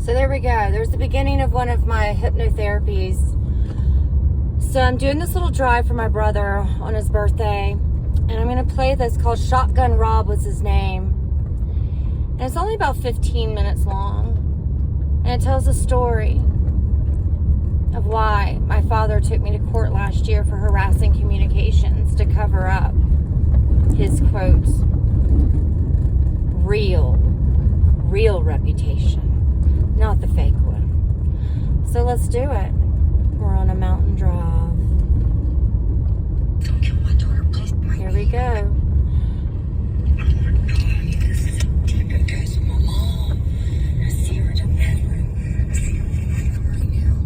So there we go. There's the beginning of one of my hypnotherapies. So I'm doing this little drive for my brother on his birthday. And I'm going to play this called Shotgun Rob was his name. And it's only about 15 minutes long. And it tells a story of why my father took me to court last year for harassing communications to cover up his, quotes, real reputation, not the fake one. So let's do it. We're on a mountain drive. Don't kill my daughter, please. Here we go. Oh my God, this is so deep. It goes with my mom. I see her in the bedroom. I see her in the right now.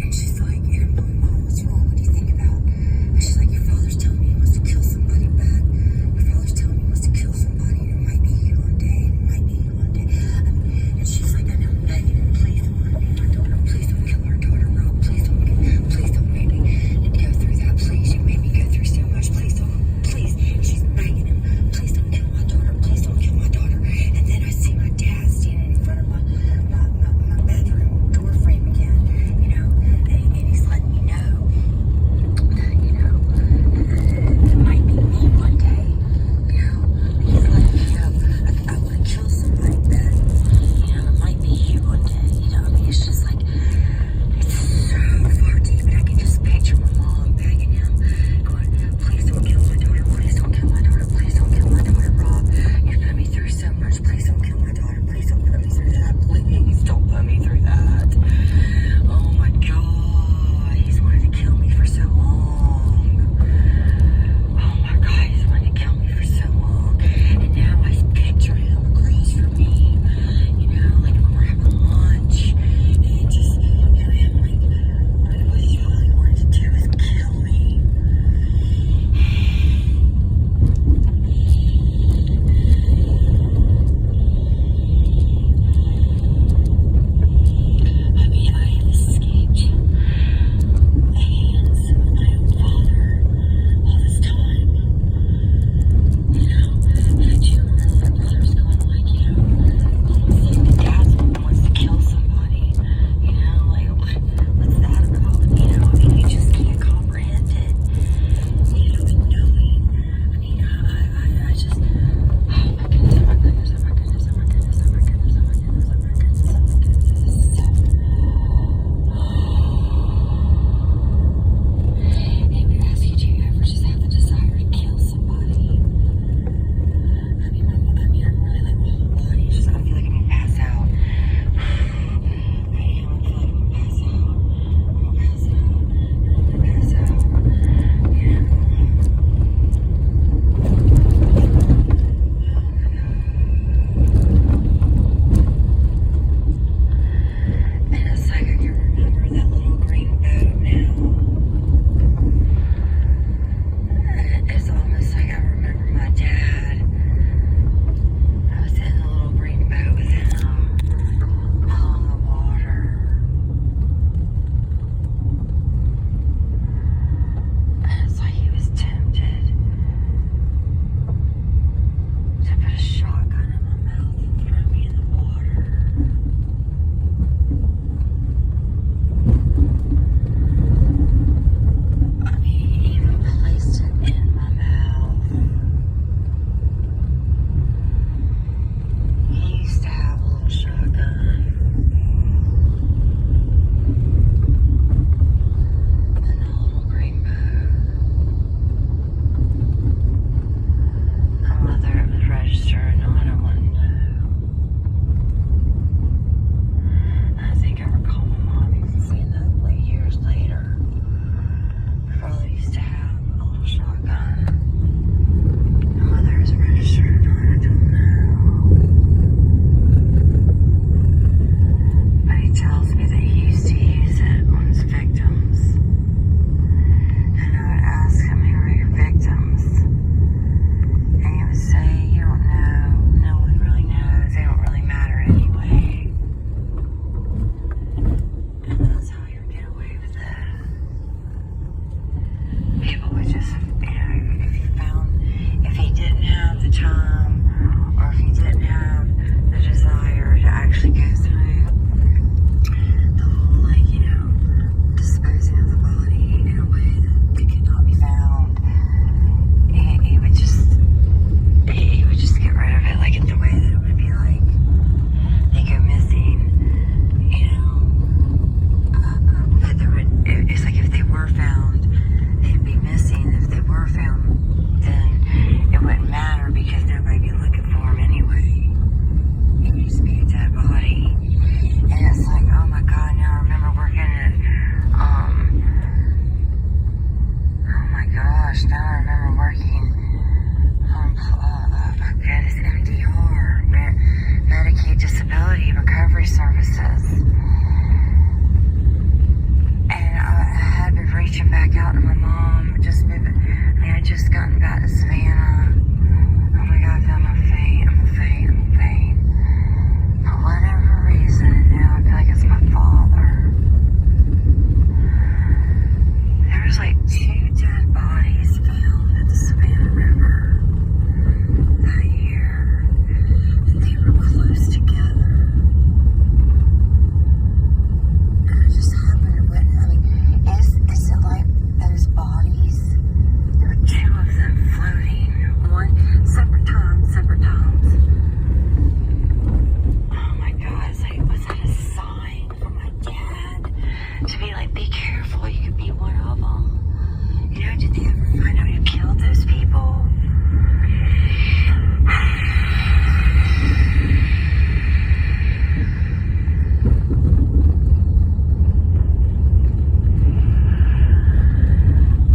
And she's like, Mom, what's wrong? What do you think about? And she's like, your father's telling me he wants to kill somebody back. Your father's telling me he wants to kill somebody. And it might be you one day. It might be you one day. And she's like, I know, begging him, please don't hurt me. My daughter, please don't services. And I had been reaching back out to my mom, just moving. I had just gotten back to Savannah. Oh my God, I feel my faint. I'm a faint. For whatever reason, now I feel like it's my father. There was like 2 dead bodies found at the Savannah River that year, and they were close together. And I just happened to witness. I mean, is it like those bodies? There were 2 of them floating, one separate times. Oh my God! It's like, was that a sign from my dad to be like, be careful, you could be one of them? You know, did they ever find out who killed those people?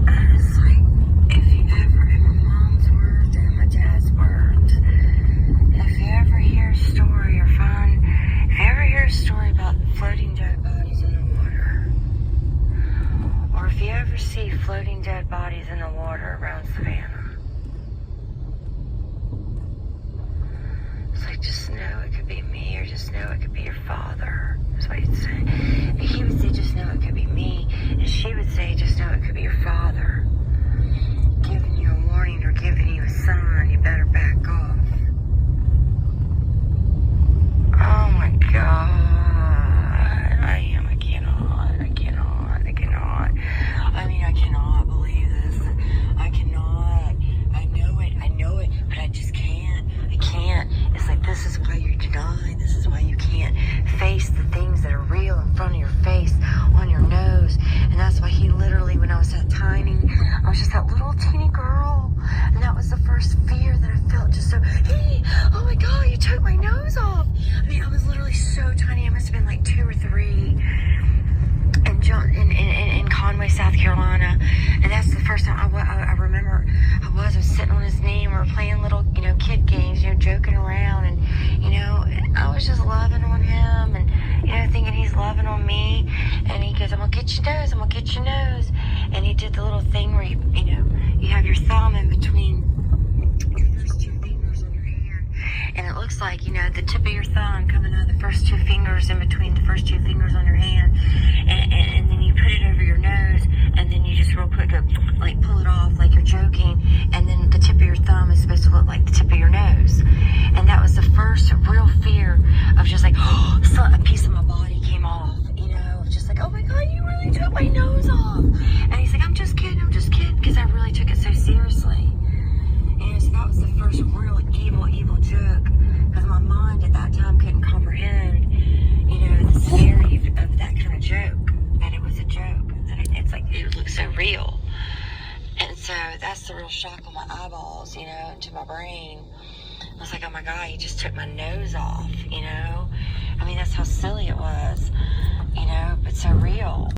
And it's like, if you ever, in my mom's words and my dad's words, if you ever hear a story or if you ever hear a story about floating dead bodies in the water, or if you ever see floating dead bodies in the water around Savannah, it's like, just know it could be me, or just know it could be your father. That's what he'd say. And he would say, just know it could be me. And she would say, just know it could be your father. Giving you a warning or giving you a sign, you better back off. Oh my God. I mean, I cannot believe this. I cannot. I know it, but I just can't. I can't. It's like, this is why you're denied. This is why you can't face the things that are real in front of your face, on your nose. And that's why he literally, when I was that tiny, I was just that little teeny girl. And that was the first fear that I felt, just so, hey, oh my God, you took my nose off. I mean, I was literally so tiny. I must have been like 2 or 3. In Conway, South Carolina, and that's the first time I remember I was sitting on his knee and we were playing little, kid games, joking around, and, I was just loving on him, and, thinking he's loving on me, and he goes, I'm gonna get your nose, and he did the little thing where you have your thumb in between your first 2 fingers on your hand, and it looks like, the tip of your thumb coming out of the first 2 fingers in between the first 2 fingers on your hand, and then you put it over your nose, and then you just real quick go, like, pull it off like you're joking, and then the tip of your thumb is supposed to look like the tip of your nose. And that was the first real fear of just like, oh, a piece of my body came off, just like, oh my God, you really took my nose off. And he's like, I'm just kidding, because I really took it so seriously. And so that was the first real evil joke, because my mind at that time couldn't comprehend, the severity of that kind of joke, that it was a joke, that it's like, it looked so real. And so that's the real shock on my eyeballs, into my brain. I was like, oh my God, he just took my nose off, I mean, that's how silly it was, but so real.